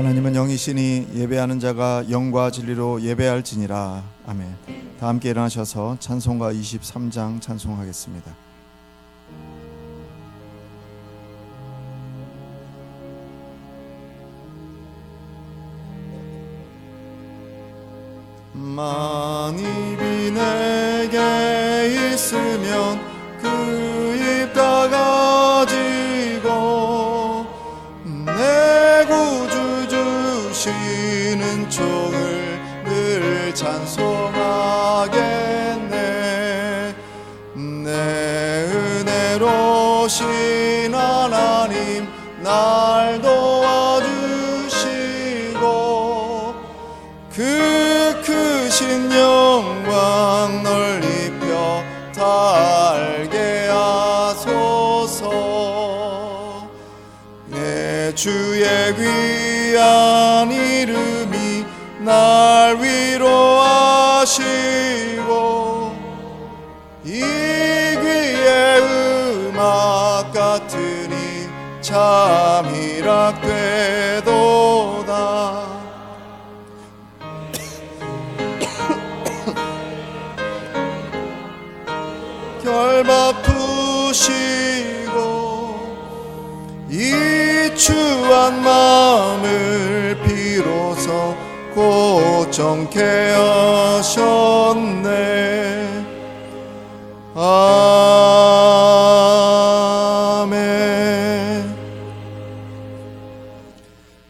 하나님은 영이시니 예배하는 자가 영과 진리로 예배할지니라. 아멘. 다 함께 일어나셔서 찬송가 23장 찬송하겠습니다. 만입이 내게 있으면 그 입 다 가지고 내 구주 주시는 종을 늘 찬송하겠네. 내 은혜로 신 하나님 날 도와주시고 그 크신 영광 널리 펴 달게 하소서. 내 주의 귀한 이름이 날 위로하시고 이 귀의 음악 같으니 참 희락되도다. 결박 푸시고 이 추한 마음을 비로소 고정케 하셨네. 아멘.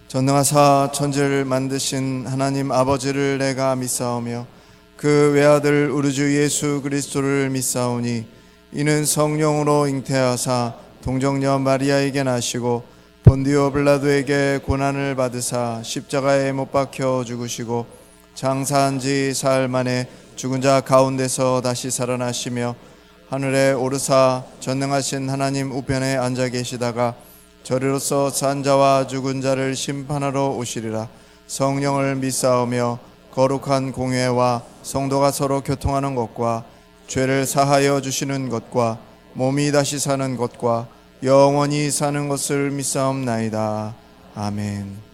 전능하사 천지를 만드신 하나님 아버지를 내가 믿사오며 그 외아들 우리 주 예수 그리스도를 믿사오니 이는 성령으로 잉태하사 동정녀 마리아에게 나시고 본디오 빌라도에게 고난을 받으사 십자가에 못 박혀 죽으시고 장사한 지 사흘 만에 죽은 자 가운데서 다시 살아나시며 하늘에 오르사 전능하신 하나님 우편에 앉아 계시다가 저리로서 산 자와 죽은 자를 심판하러 오시리라. 성령을 믿사오며 거룩한 공회와 성도가 서로 교통하는 것과 죄를 사하여 주시는 것과 몸이 다시 사는 것과 영원히 사는 것을 믿사옵나이다. 아멘.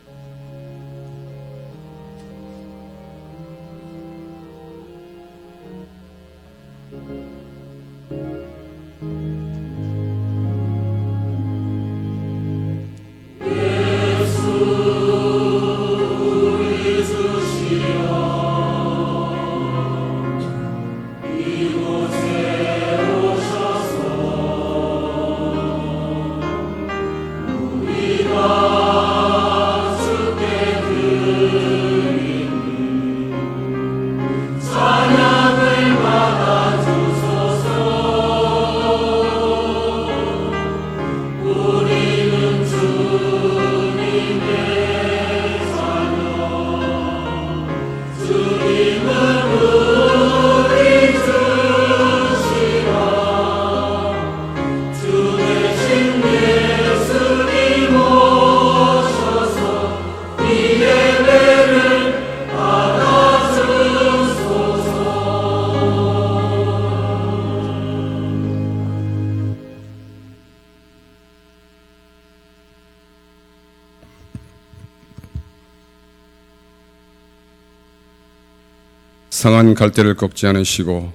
상한 갈대를 꺾지 않으시고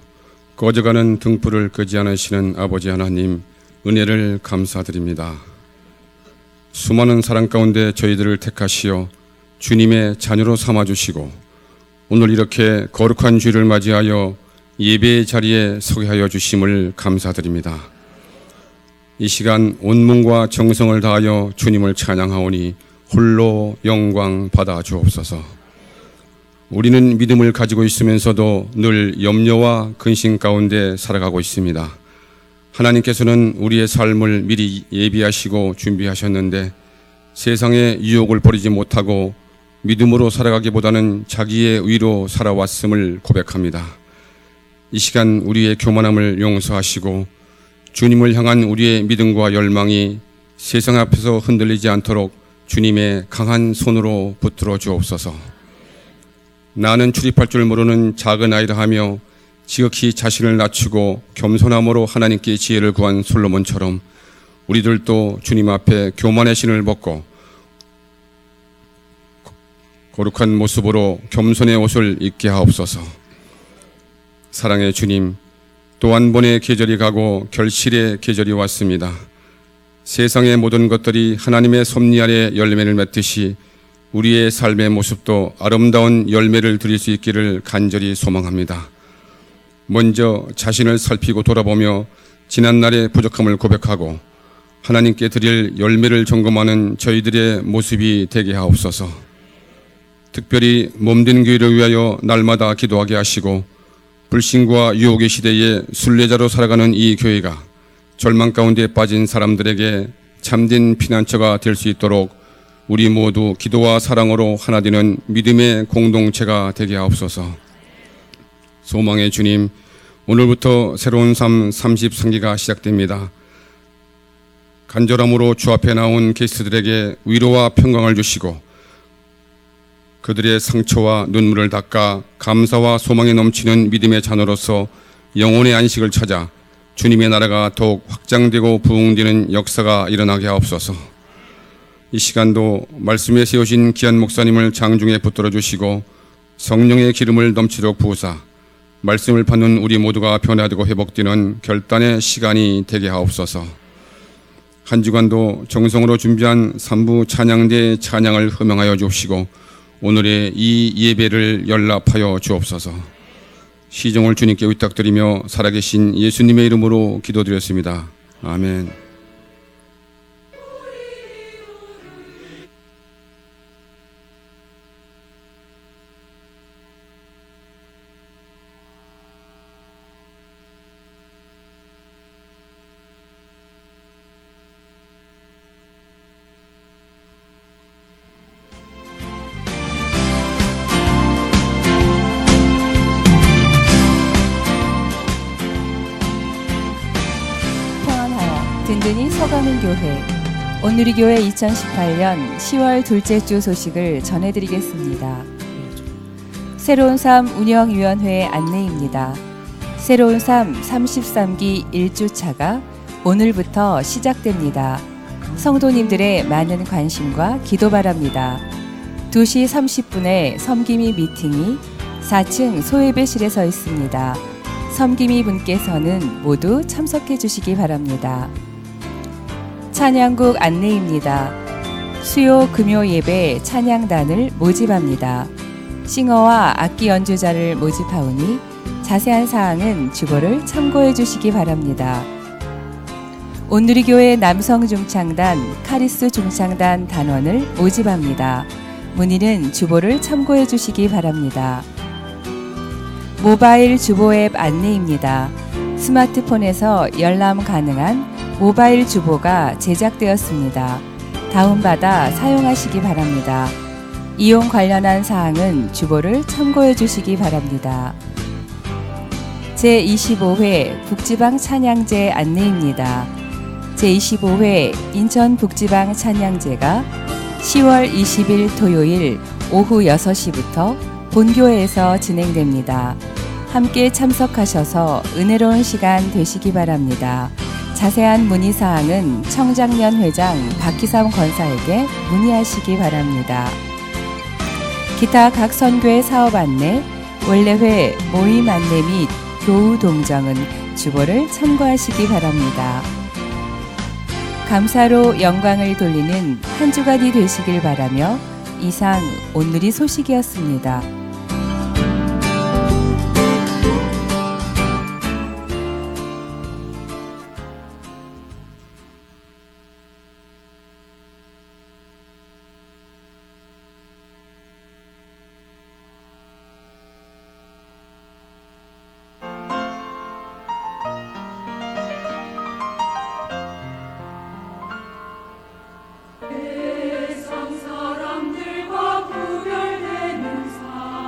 꺼져가는 등불을 끄지 않으시는 아버지 하나님, 은혜를 감사드립니다. 수많은 사랑 가운데 저희들을 택하시어 주님의 자녀로 삼아주시고 오늘 이렇게 거룩한 주일을 맞이하여 예배의 자리에 서게 하여 주심을 감사드립니다. 이 시간 온 몸과 정성을 다하여 주님을 찬양하오니 홀로 영광 받아 주옵소서. 우리는 믿음을 가지고 있으면서도 늘 염려와 근심 가운데 살아가고 있습니다. 하나님께서는 우리의 삶을 미리 예비하시고 준비하셨는데 세상의 유혹을 버리지 못하고 믿음으로 살아가기보다는 자기의 의로 살아왔음을 고백합니다. 이 시간 우리의 교만함을 용서하시고 주님을 향한 우리의 믿음과 열망이 세상 앞에서 흔들리지 않도록 주님의 강한 손으로 붙들어 주옵소서. 나는 출입할 줄 모르는 작은 아이라 하며 지극히 자신을 낮추고 겸손함으로 하나님께 지혜를 구한 솔로몬처럼 우리들도 주님 앞에 교만의 신을 벗고 거룩한 모습으로 겸손의 옷을 입게 하옵소서. 사랑의 주님, 또 한 번의 계절이 가고 결실의 계절이 왔습니다. 세상의 모든 것들이 하나님의 섭리 아래 열매를 맺듯이 우리의 삶의 모습도 아름다운 열매를 드릴 수 있기를 간절히 소망합니다. 먼저 자신을 살피고 돌아보며 지난날의 부족함을 고백하고 하나님께 드릴 열매를 점검하는 저희들의 모습이 되게 하옵소서. 특별히 몸된 교회를 위하여 날마다 기도하게 하시고 불신과 유혹의 시대에 순례자로 살아가는 이 교회가 절망 가운데 빠진 사람들에게 참된 피난처가 될 수 있도록 우리 모두 기도와 사랑으로 하나 되는 믿음의 공동체가 되게 하옵소서. 소망의 주님, 오늘부터 새로운 삶 33기가 시작됩니다. 간절함으로 주 앞에 나온 게스트들에게 위로와 평강을 주시고 그들의 상처와 눈물을 닦아 감사와 소망이 넘치는 믿음의 자녀로서 영혼의 안식을 찾아 주님의 나라가 더욱 확장되고 부흥되는 역사가 일어나게 하옵소서. 이 시간도 말씀에 세우신 귀한 목사님을 장중에 붙들어 주시고 성령의 기름을 넘치도록 부으사 말씀을 받는 우리 모두가 변화되고 회복되는 결단의 시간이 되게 하옵소서. 한 주간도 정성으로 준비한 3부 찬양대의 찬양을 허명하여 주옵시고 오늘의 이 예배를 연락하여 주옵소서. 시종을 주님께 위탁드리며 살아계신 예수님의 이름으로 기도드렸습니다. 아멘. 든든히 서가는 교회 온누리교회 2018년 10월 둘째 주 소식을 전해드리겠습니다. 새로운 삶 운영위원회 안내입니다. 새로운 삶 33기 1주차가 오늘부터 시작됩니다. 성도님들의 많은 관심과 기도 바랍니다. 2시 30분에 섬김이 미팅이 4층 소예배실에서 있습니다. 섬김이 분께서는 모두 참석해 주시기 바랍니다. 찬양국 안내입니다. 수요 금요 예배 찬양단을 모집합니다. 싱어와 악기 연주자를 모집하오니 자세한 사항은 주보를 참고해 주시기 바랍니다. 온누리교회 남성중창단, 카리스 중창단 단원을 모집합니다. 문의는 주보를 참고해 주시기 바랍니다. 모바일 주보 앱 안내입니다. 스마트폰에서 열람 가능한 모바일 주보가 제작되었습니다. 다운받아 사용하시기 바랍니다. 이용 관련한 사항은 주보를 참고해 주시기 바랍니다. 제25회 북지방 찬양제 안내입니다. 제25회 인천 북지방 찬양제가 10월 20일 토요일 오후 6시부터 본교회에서 진행됩니다. 함께 참석하셔서 은혜로운 시간 되시기 바랍니다. 자세한 문의사항은 청장년 회장 박희삼 권사에게 문의하시기 바랍니다. 기타 각 선교회 사업 안내, 원래회 모임 안내 및 교우 동정은 주보를 참고하시기 바랍니다. 감사로 영광을 돌리는 한 주간이 되시길 바라며 이상 온누리 소식이었습니다. 세상 사람들과 구별되는 삶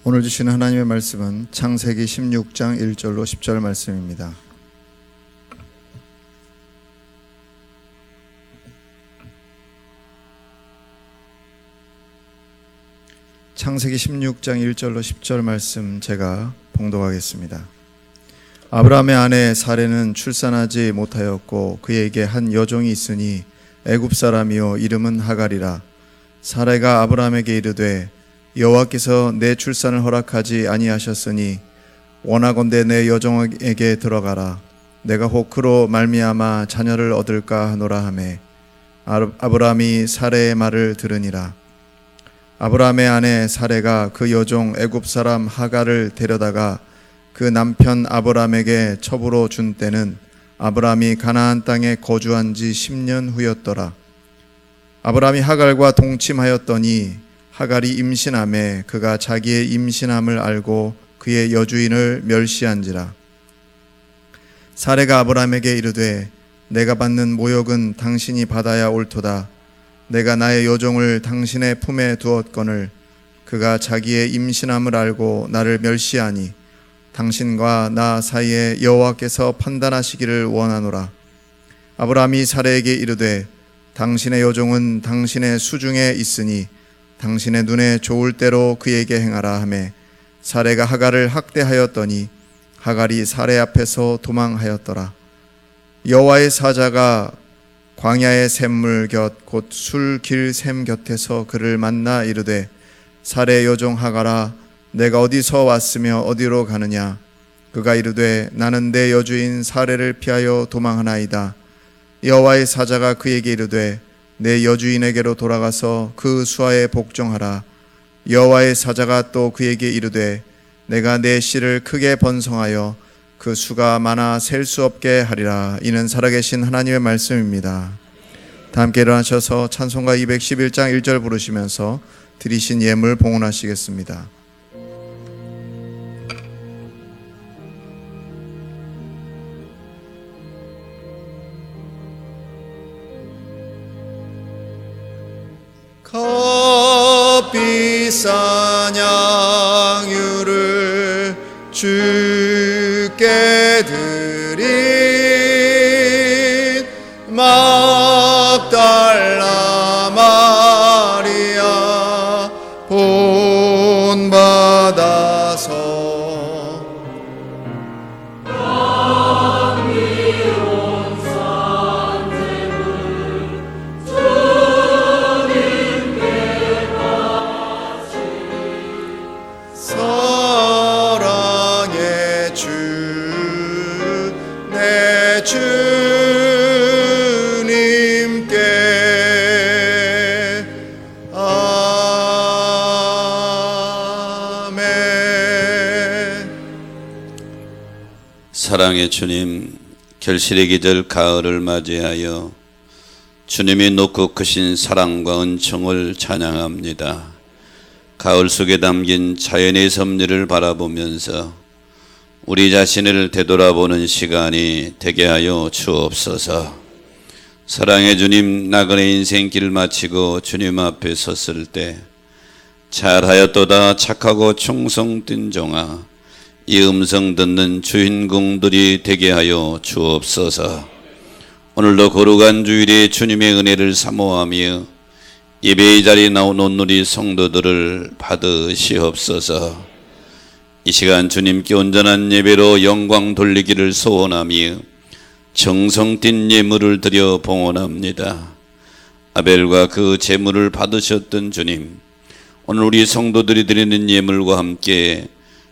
오늘 주시는 하나님의 말씀은 창세기 16장 1절로 10절 말씀입니다. 창세기 16장 1절로 10절 말씀 제가 봉독하겠습니다. 아브라함의 아내 사레는 출산하지 못하였고 그에게 한 여종이 있으니 애굽 사람이요 이름은 하갈이라. 사레가 아브라함에게 이르되 여호와께서 내 출산을 허락하지 아니하셨으니 원하건대 내 여종에게 들어가라. 내가 혹 그로 말미암아 자녀를 얻을까 하노라 하매 아브라함이 사레의 말을 들으니라. 아브라함의 아내 사레가 그 여종 애굽 사람 하갈을 데려다가 그 남편 아브라함에게 첩으로 준 때는 아브라함이 가나안 땅에 거주한 지 10년 후였더라. 아브라함이 하갈과 동침하였더니 하갈이 임신하매 그가 자기의 임신함을 알고 그의 여주인을 멸시한지라. 사레가 아브라함에게 이르되 내가 받는 모욕은 당신이 받아야 옳도다. 내가 나의 여종을 당신의 품에 두었거늘 그가 자기의 임신함을 알고 나를 멸시하니 당신과 나 사이에 여호와께서 판단하시기를 원하노라. 아브라함이 사레에게 이르되 당신의 여종은 당신의 수중에 있으니 당신의 눈에 좋을 대로 그에게 행하라 하매 사레가 하갈을 학대하였더니 하갈이 사레 앞에서 도망하였더라. 여호와의 사자가 광야의 샘물 곁 곧 술길 샘 곁에서 그를 만나 이르되 사레 여종 하갈아 내가 어디서 왔으며 어디로 가느냐. 그가 이르되 나는 내 여주인 사레를 피하여 도망하나이다. 여호와의 사자가 그에게 이르되 내 여주인에게로 돌아가서 그 수하에 복종하라. 여호와의 사자가 또 그에게 이르되 내가 내 씨를 크게 번성하여 그 수가 많아 셀 수 없게 하리라. 이는 살아계신 하나님의 말씀입니다. 다 함께 일어나셔서 찬송가 211장 1절 부르시면서 드리신 예물 봉헌하시겠습니다. 값비싼 양유를 주께 드린 막달라 마리아 본받아서 사랑의 주님, 결실의 계절 가을을 맞이하여 주님이 높고 크신 사랑과 은총을 찬양합니다. 가을 속에 담긴 자연의 섭리를 바라보면서 우리 자신을 되돌아보는 시간이 되게 하여 주옵소서. 사랑의 주님, 나그네 인생길 마치고 주님 앞에 섰을 때 잘하였도다 착하고 충성된 종아, 이 음성 듣는 주인공들이 되게 하여 주옵소서. 오늘도 거룩한 주일에 주님의 은혜를 사모하며 예배의 자리에 나온 온누리 성도들을 받으시옵소서. 이 시간 주님께 온전한 예배로 영광 돌리기를 소원하며 정성된 예물을 드려 봉헌합니다. 아벨과 그 제물을 받으셨던 주님, 오늘 우리 성도들이 드리는 예물과 함께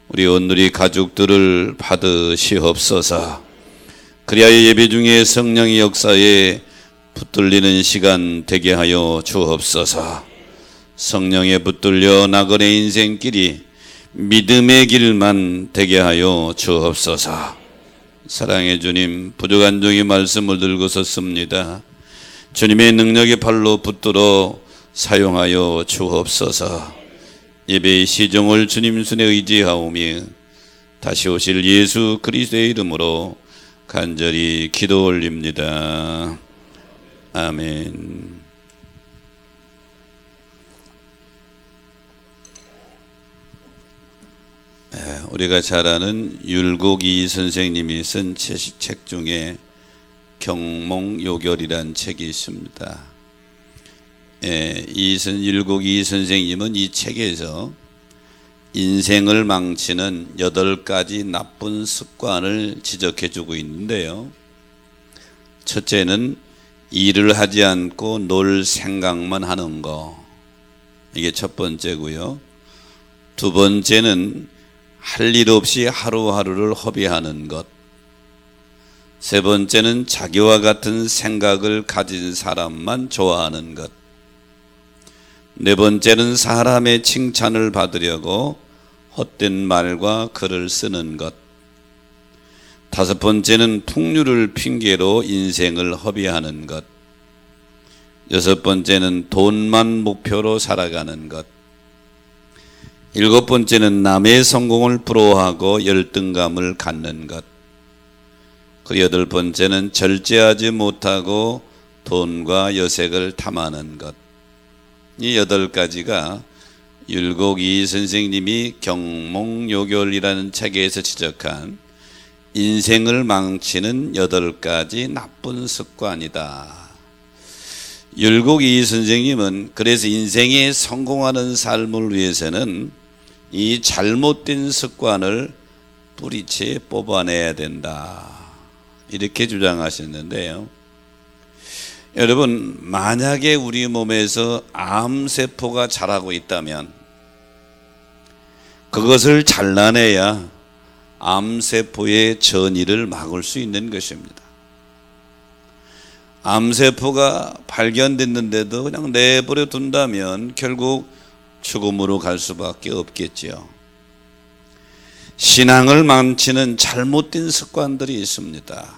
우리 온누리 가족들을 받으시옵소서. 그리하여 예배 중에 성령의 역사에 붙들리는 시간 되게 하여 주옵소서. 성령에 붙들려 나그네 인생길이 믿음의 길만 되게 하여 주옵소서. 사랑의 주님, 부족한 종의 말씀을 들고 섰습니다. 주님의 능력의 발로 붙들어 사용하여 주옵소서. 예배의 시종을 주님 손에 의지하오며 다시 오실 예수 그리스도의 이름으로 간절히 기도 올립니다. 아멘. 우리가 잘 아는 율곡이 선생님이 쓴 책 중에 경몽요결이라는 책이 있습니다. 율곡이 선생님은 이 책에서 인생을 망치는 8가지 나쁜 습관을 지적해 주고 있는데요. 첫째는 일을 하지 않고 놀 생각만 하는 거, 이게 첫 번째고요. 두 번째는 할 일 없이 하루하루를 허비하는 것. 세 번째는 자기와 같은 생각을 가진 사람만 좋아하는 것. 네 번째는 사람의 칭찬을 받으려고 헛된 말과 글을 쓰는 것. 다섯 번째는 풍류를 핑계로 인생을 허비하는 것. 여섯 번째는 돈만 목표로 살아가는 것. 일곱 번째는 남의 성공을 부러워하고 열등감을 갖는 것. 그 여덟 번째는 절제하지 못하고 돈과 여색을 탐하는 것. 이 8가지가 율곡이 선생님이 경몽요결이라는 책에서 지적한 인생을 망치는 8가지 나쁜 습관이다. 율곡이 선생님은 그래서 인생에 성공하는 삶을 위해서는 이 잘못된 습관을 뿌리채 뽑아내야 된다, 이렇게 주장하셨는데요. 여러분, 만약에 우리 몸에서 암세포가 자라고 있다면 그것을 잘라내야 암세포의 전이를 막을 수 있는 것입니다. 암세포가 발견됐는데도 그냥 내버려 둔다면 결국 죽음으로 갈 수밖에 없겠지요. 신앙을 망치는 잘못된 습관들이 있습니다.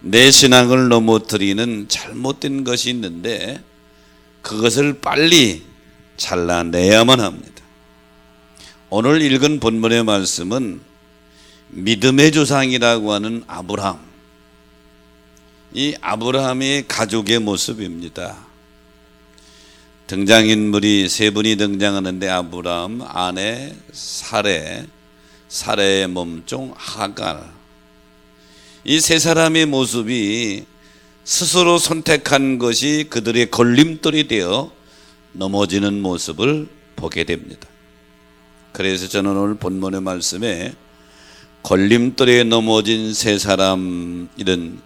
내 신앙을 넘어뜨리는 잘못된 것이 있는데 그것을 빨리 잘라내야만 합니다. 오늘 읽은 본문의 말씀은 믿음의 조상이라고 하는 아브라함, 이 아브라함의 가족의 모습입니다. 등장인물이 3분이 등장하는데 아브라함, 아내 사레, 사레의 몸종 하갈, 이 3사람의 모습이 스스로 선택한 것이 그들의 걸림돌이 되어 넘어지는 모습을 보게 됩니다. 그래서 저는 오늘 본문의 말씀에 걸림돌에 넘어진 3사람, 이런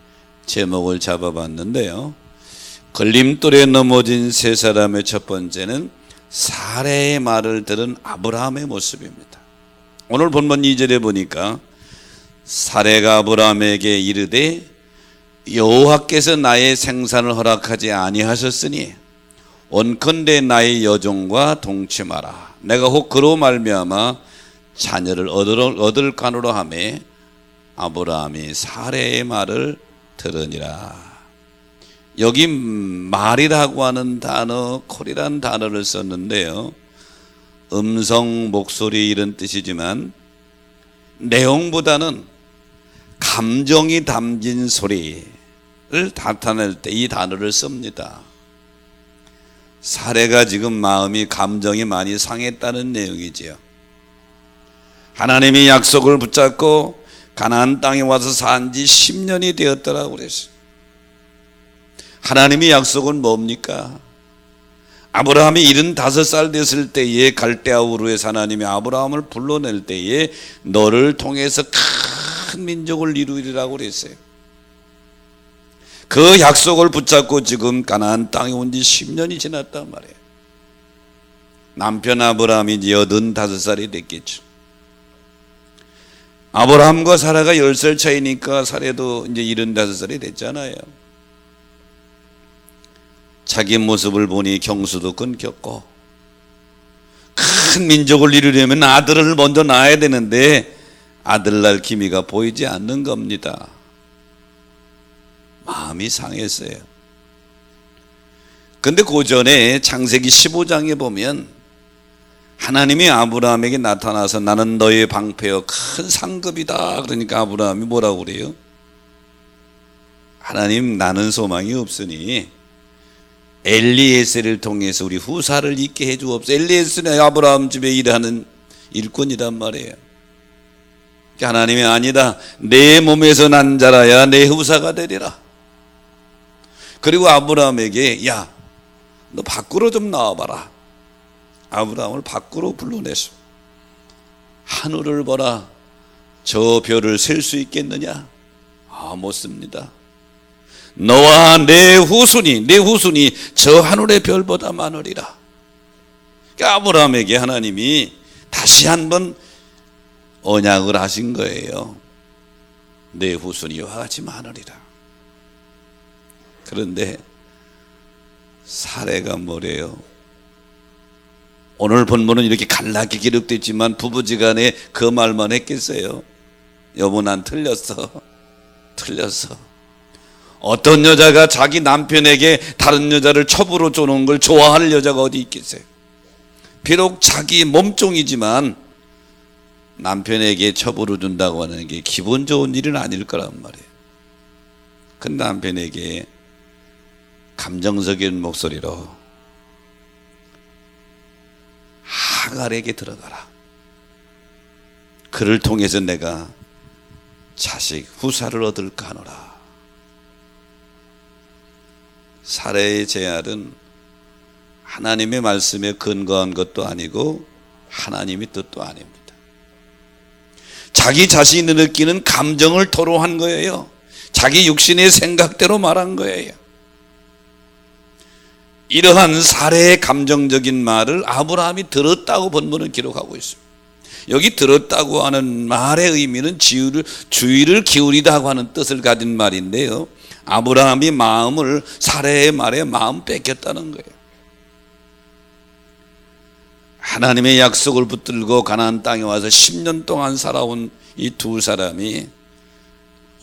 제목을 잡아봤는데요. 걸림돌에 넘어진 3사람의 첫 번째는 사레의 말을 들은 아브라함의 모습입니다. 오늘 본문 2절에 보니까 사레가 아브라함에게 이르되 여호와께서 나의 생산을 허락하지 아니하셨으니 원컨대 나의 여종과 동침하라. 내가 혹 그로 말미암아 자녀를 얻을 간으로 하며 아브라함이 사레의 말을 들으니라. 여기 말이라고 하는 단어, 콜이라는 단어를 썼는데요, 음성, 목소리 이런 뜻이지만 내용보다는 감정이 담긴 소리를 나타낼 때 이 단어를 씁니다. 사레가 지금 마음이, 감정이 많이 상했다는 내용이지요. 하나님이 약속을 붙잡고 가나안 땅에 와서 산 지 10년이 되었더라고 그랬어요. 하나님의 약속은 뭡니까? 아브라함이 75살 됐을 때에 갈대아 우르에서 하나님이 아브라함을 불러낼 때에 너를 통해서 큰 민족을 이루리라고 그랬어요. 그 약속을 붙잡고 지금 가나안 땅에 온 지 10년이 지났단 말이에요. 남편 아브라함이 이제 85살이 됐겠죠. 아브라함과 사라가 10살 차이니까 사라도 이제 75살이 됐잖아요. 자기 모습을 보니 경수도 끊겼고, 큰 민족을 이루려면 아들을 먼저 낳아야 되는데 아들 낳을 기미가 보이지 않는 겁니다. 마음이 상했어요. 근데 그 전에 창세기 15장에 보면 하나님이 아브라함에게 나타나서 나는 너의 방패여 큰 상급이다. 그러니까 아브라함이 뭐라고 그래요? 하나님, 나는 소망이 없으니 엘리에셀을 통해서 우리 후사를 있게 해주옵소서. 엘리에셀은 아브라함 집에 일하는 일꾼이란 말이에요. 하나님이 아니다. 내 몸에서 난 자라야 내 후사가 되리라. 그리고 아브라함에게 야, 너 밖으로 좀 나와봐라. 아브라함을 밖으로 불러내서 하늘을 보라. 저 별을 셀 수 있겠느냐? 못 씁니다. 너와 내 후손이 저 하늘의 별보다 많으리라. 그러니까 아브라함에게 하나님이 다시 한번 언약을 하신 거예요. 내 후손이 이와 같이 많으리라. 그런데 사례가 뭐래요? 오늘 본문은 이렇게 간략히 기록됐지만 부부지간에 그 말만 했겠어요? 여보, 난 틀렸어. 어떤 여자가 자기 남편에게 다른 여자를 첩으로 쪼는 걸 좋아할 여자가 어디 있겠어요? 비록 자기 몸종이지만 남편에게 첩으로 준다고 하는 게 기분 좋은 일은 아닐 거란 말이에요. 그 남편에게 감정적인 목소리로 하갈에게 들어가라. 그를 통해서 내가 자식 후사를 얻을까 하노라. 사례의 제알은 하나님의 말씀에 근거한 것도 아니고 하나님의 뜻도 아닙니다. 자기 자신이 느끼는 감정을 토로한 거예요. 자기 육신의 생각대로 말한 거예요. 이러한 사례의 감정적인 말을 아브라함이 들었다고 본문은 기록하고 있습니다. 여기 들었다고 하는 말의 의미는 주의를 기울이다고 하는 뜻을 가진 말인데요, 아브라함이 마음을 사례의 말에 마음 뺏겼다는 거예요. 하나님의 약속을 붙들고 가나안 땅에 와서 10년 동안 살아온 이 두 사람이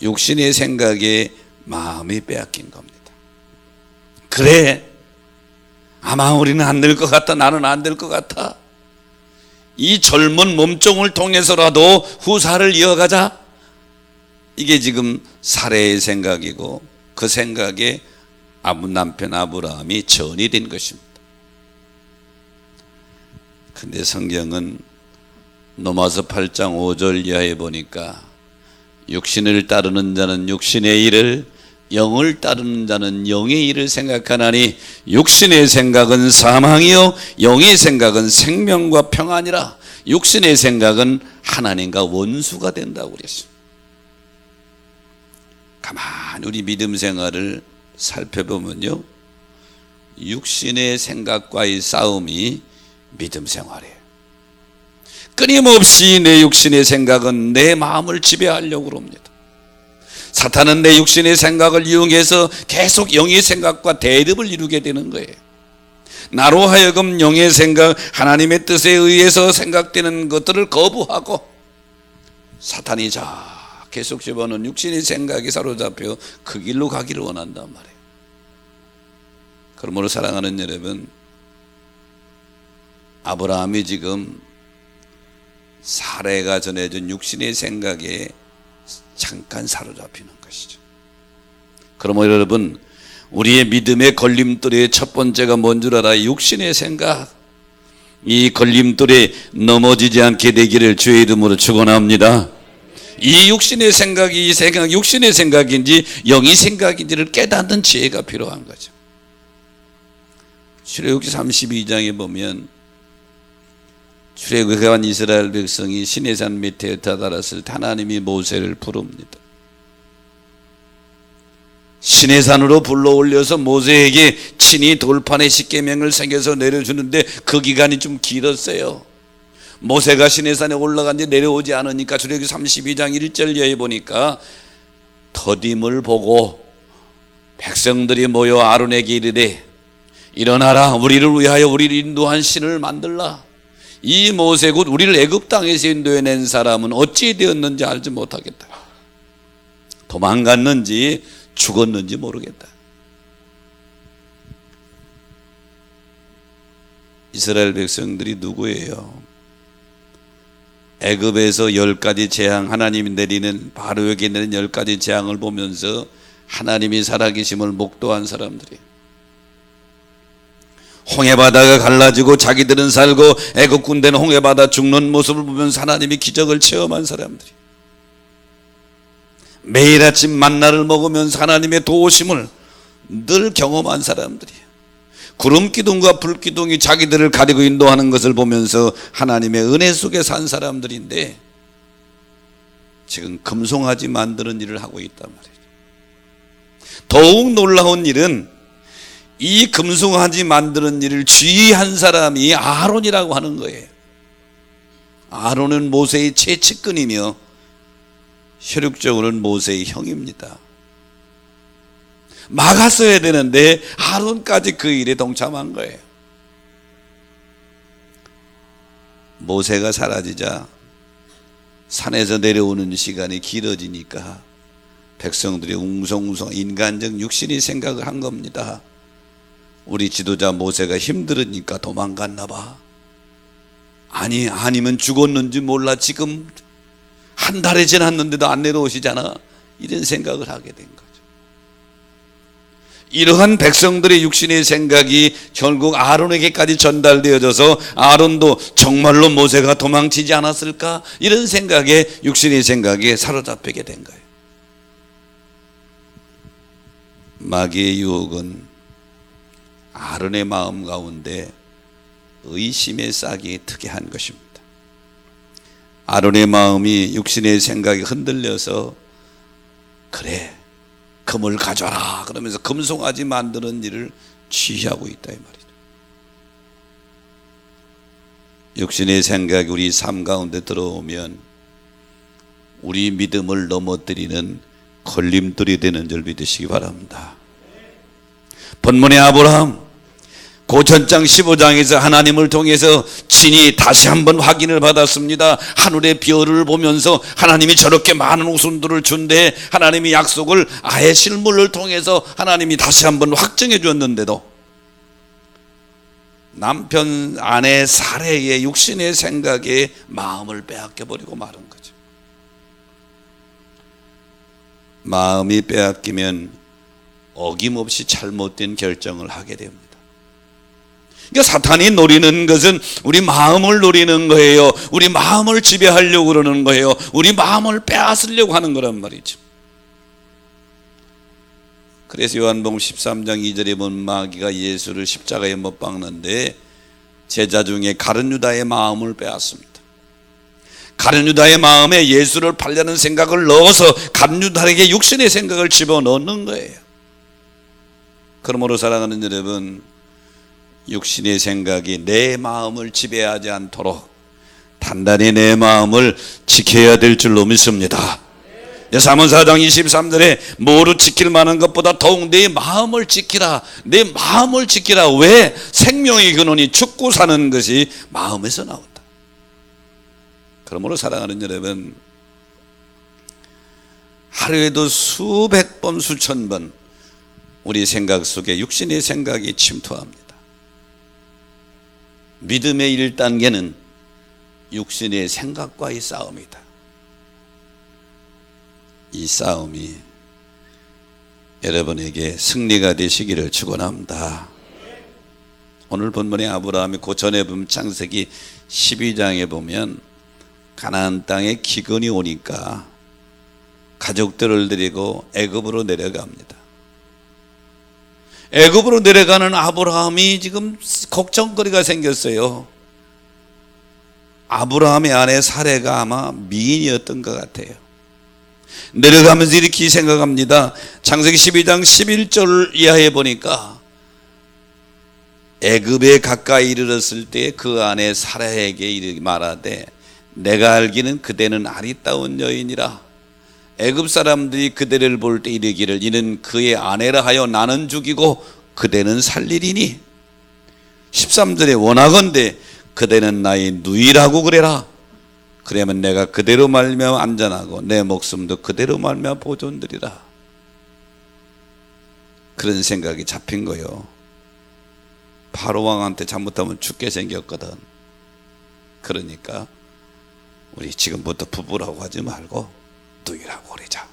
육신의 생각에 마음이 빼앗긴 겁니다. 그래, 아마 우리는 안 될 것 같다, 나는 안 될 것 같아, 이 젊은 몸종을 통해서라도 후사를 이어가자, 이게 지금 사례의 생각이고 그 생각에 남편 아브라함이 전이 된 것입니다. 근데 성경은 로마서 8장 5절 이하에 보니까 육신을 따르는 자는 육신의 일을, 영을 따르는 자는 영의 일을 생각하나니 육신의 생각은 사망이요 영의 생각은 생명과 평안이라. 육신의 생각은 하나님과 원수가 된다고 그랬습니다. 가만히 우리 믿음 생활을 살펴보면요, 육신의 생각과의 싸움이 믿음 생활이에요. 끊임없이 내 육신의 생각은 내 마음을 지배하려고 합니다. 사탄은 내 육신의 생각을 이용해서 계속 영의 생각과 대립을 이루게 되는 거예요. 나로 하여금 영의 생각, 하나님의 뜻에 의해서 생각되는 것들을 거부하고 사탄이 계속 집어넣은 육신의 생각에 사로잡혀 그 길로 가기를 원한단 말이에요. 그러므로 사랑하는 여러분, 아브라함이 지금 사례가 전해준 육신의 생각에 잠깐 사로잡히는 것이죠. 그러므로 여러분, 우리의 믿음의 걸림돌의 첫 번째가 뭔 줄 알아요? 육신의 생각. 이 걸림돌에 넘어지지 않게 되기를 주의 이름으로 축원합니다. 이 육신의 생각이 육신의 생각인지 영의 생각인지를 깨닫는 지혜가 필요한 거죠. 출애굽기 32장에 보면 출애굽한 이스라엘 백성이 시내산 밑에 다다랐을 때 하나님이 모세를 부릅니다. 시내산으로 불러올려서 모세에게 친히 돌판에 십계명을 새겨서 내려주는데 그 기간이 좀 길었어요. 모세가 시내산에 올라간 지 내려오지 않으니까 출애굽기 32장 1절 이하에 보니까 더딤을 보고 백성들이 모여 아론에게 이르되 일어나라, 우리를 위하여 우리를 인도한 신을 만들라. 이 모세 곧 우리를 애굽 땅에서 인도해낸 사람은 어찌 되었는지 알지 못하겠다. 도망갔는지 죽었는지 모르겠다. 이스라엘 백성들이 누구예요? 애굽에서 10가지 재앙, 하나님이 내리는, 바로에게 내리는 10가지 재앙을 보면서 하나님이 살아계심을 목도한 사람들이에요. 홍해바다가 갈라지고 자기들은 살고 애굽 군대는 홍해바다 죽는 모습을 보면서 하나님이 기적을 체험한 사람들이, 매일 아침 만나를 먹으면서 하나님의 도우심을 늘 경험한 사람들이, 구름 기둥과 불 기둥이 자기들을 가리고 인도하는 것을 보면서 하나님의 은혜 속에 산 사람들인데, 지금 금송아지 만드는 일을 하고 있단 말이에요. 더욱 놀라운 일은 이 금송아지 만드는 일을 지휘한 사람이 아론이라고 하는 거예요. 아론은 모세의 최측근이며 혈육적으로는 모세의 형입니다. 막았어야 되는데 아론까지 그 일에 동참한 거예요. 모세가 사라지자 산에서 내려오는 시간이 길어지니까 백성들이 웅성웅성 인간적 육신이 생각을 한 겁니다. 우리 지도자 모세가 힘들으니까 도망갔나 봐. 아니면 죽었는지 몰라. 지금 한 달이 지났는데도 안 내려오시잖아. 이런 생각을 하게 된 거죠. 이러한 백성들의 육신의 생각이 결국 아론에게까지 전달되어져서 아론도 정말로 모세가 도망치지 않았을까? 이런 생각에, 육신의 생각에 사로잡히게 된 거예요. 마귀의 유혹은 아론의 마음 가운데 의심의 싹이 트게 한 것입니다. 아론의 마음이 육신의 생각이 흔들려서, 그래 금을 가져라 그러면서 금송아지 만드는 일을 취하고 있다 이 말이죠. 육신의 생각이 우리 삶 가운데 들어오면 우리 믿음을 넘어뜨리는 걸림돌이 되는 줄 믿으시기 바랍니다. 본문의 아브라함 고전장 15장에서 하나님을 통해서 친히 다시 한번 확인을 받았습니다. 하늘의 별을 보면서 하나님이 저렇게 많은 우순들을 준대, 하나님이 약속을 아예 실물을 통해서 하나님이 다시 한번 확증해 주었는데도 남편 아내 살해의 육신의 생각에 마음을 빼앗겨버리고 마른 거죠. 마음이 빼앗기면 어김없이 잘못된 결정을 하게 됩니다. 그러니까 사탄이 노리는 것은 우리 마음을 노리는 거예요. 우리 마음을 지배하려고 그러는 거예요. 우리 마음을 빼앗으려고 하는 거란 말이죠. 그래서 요한복음 13장 2절에 보면 마귀가 예수를 십자가에 못 박는데 제자 중에 가룟 유다의 마음을 빼앗습니다. 가룟 유다의 마음에 예수를 팔려는 생각을 넣어서 가룟 유다에게 육신의 생각을 집어넣는 거예요. 그러므로 사랑하는 여러분, 육신의 생각이 내 마음을 지배하지 않도록 단단히 내 마음을 지켜야 될 줄로 믿습니다. 사문 4장 23절에 뭐로 지킬 만한 것보다 더욱 내 마음을 지키라. 내 마음을 지키라. 왜? 생명의 근원이 죽고 사는 것이 마음에서 나온다. 그러므로 사랑하는 여러분, 하루에도 수백 번 수천 번 우리 생각 속에 육신의 생각이 침투합니다. 믿음의 1단계는 육신의 생각과의 싸움이다. 이 싸움이 여러분에게 승리가 되시기를 축원합니다. 오늘 본문의 아브라함이 그 전에 보면 창세기 12장에 보면 가나안 땅에 기근이 오니까 가족들을 데리고 애굽으로 내려갑니다. 애굽으로 내려가는 아브라함이 지금 걱정거리가 생겼어요. 아브라함의 아내 사레가 아마 미인이었던 것 같아요. 내려가면서 이렇게 생각합니다. 창세기 12장 11절 이하에 보니까 애굽에 가까이 이르렀을 때 그 아내 사라에게 이르기 말하되 내가 알기는 그대는 아리따운 여인이라 애굽 사람들이 그대를 볼 때 이르기를 이는 그의 아내라 하여 나는 죽이고 그대는 살리리니 13절에 원하건대 그대는 나의 누이라고 그래라. 그러면 내가 그대로 말미암아 안전하고 내 목숨도 그대로 말미암아 보존되리라. 그런 생각이 잡힌 거요. 바로 왕한테 잘못하면 죽게 생겼거든. 그러니까 우리 지금부터 부부라고 하지 말고 누이라고 그러자.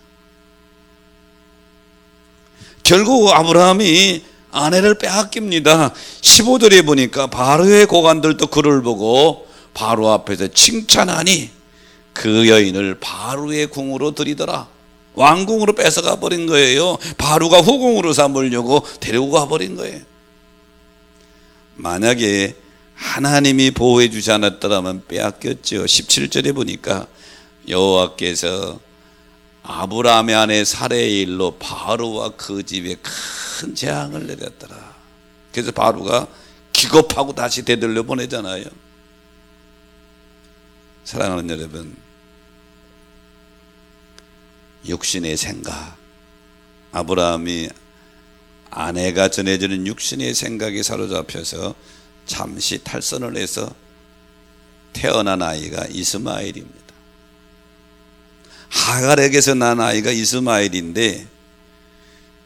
결국 아브라함이 아내를 빼앗깁니다. 15절에 보니까 바로의 고관들도 그를 보고 바로 앞에서 칭찬하니 그 여인을 바로의 궁으로 들이더라. 왕궁으로 뺏어가 버린 거예요. 바로가 후궁으로 삼으려고 데리고 가버린 거예요. 만약에 하나님이 보호해 주지 않았더라면 빼앗겼죠. 17절에 보니까 여호와께서 아브라함의 아내 사레의 일로 바로와 그 집에 큰 재앙을 내렸더라. 그래서 바로가 기겁하고 다시 되돌려 보내잖아요. 사랑하는 여러분, 육신의 생각, 아브라함이 아내가 전해주는 육신의 생각에 사로잡혀서 잠시 탈선을 해서 태어난 아이가 이스마엘입니다. 하갈에게서 난 아이가 이스마엘인데,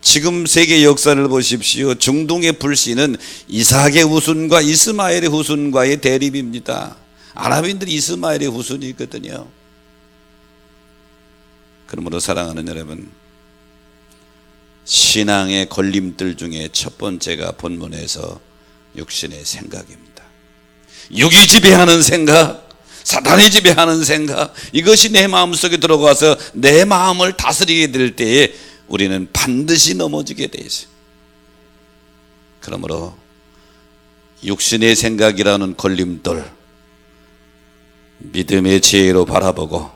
지금 세계 역사를 보십시오. 중동의 불신은 이삭의 후손과 이스마엘의 후손과의 대립입니다. 아랍인들이 이스마엘의 후손이거든요. 그러므로 사랑하는 여러분, 신앙의 걸림들 중에 첫 번째가 본문에서 육신의 생각입니다. 육이 지배하는 생각, 사탄이 지배하는 생각, 이것이 내 마음속에 들어가서 내 마음을 다스리게 될 때에 우리는 반드시 넘어지게 돼 있어요. 그러므로 육신의 생각이라는 걸림돌, 믿음의 지혜로 바라보고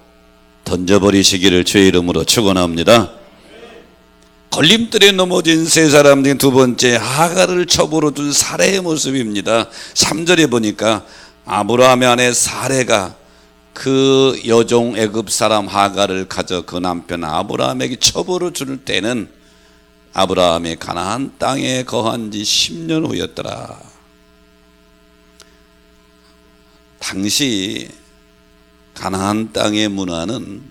던져버리시기를 주의 이름으로 축원합니다. 걸림돌에 넘어진 세 사람 중 두 번째, 하갈을 첩으로 둔 사레의 모습입니다. 3절에 보니까 아브라함의 아내 사레가 그 여종 애굽 사람 하갈을 가져 그 남편 아브라함에게 첩으로 줄 때는 아브라함이 가나안 땅에 거한 지 10년 후였더라. 당시 가나안 땅의 문화는